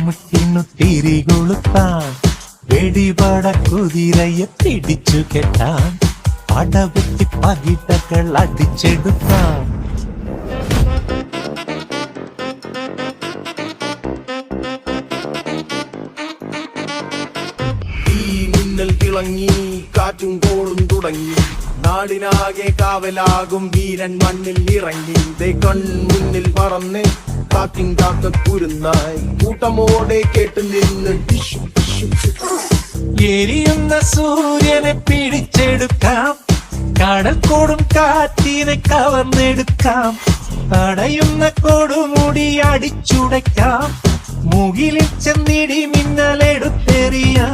കാട്ടുമുട്ടിനു തിരികൊളുത്താൻ വെടിപട കുതിരയെ പിടിച്ചു കെട്ടാൻ പടവെട്ടി പകിട്ടകൾ അടിച്ചെടുക്കാം. മിന്നൽ തിളങ്ങി കാറ്റും കോളും തുടങ്ങി നാടിനാകെ കാവലാകും വീരൻ മണ്ണിൽ ഇറങ്ങി. കൺമുന്നിൽ പറന്ന് കാക്കിൻ കാക്കക്കുരുന്നായി കൂട്ടമോടെ കേട്ട് നിന്ന് എരിയുന്ന സൂര്യനെ പിടിച്ചെടുക്കാം, കടൽക്കോടും കാറ്റിനെ കവർന്നെടുക്കാം, തടയുന്ന കൊടുമുടി അടിച്ചുടയ്ക്കാം, മുകിലിൽ ചെന്നിടി മിന്നലെടുത്തെറിയാം.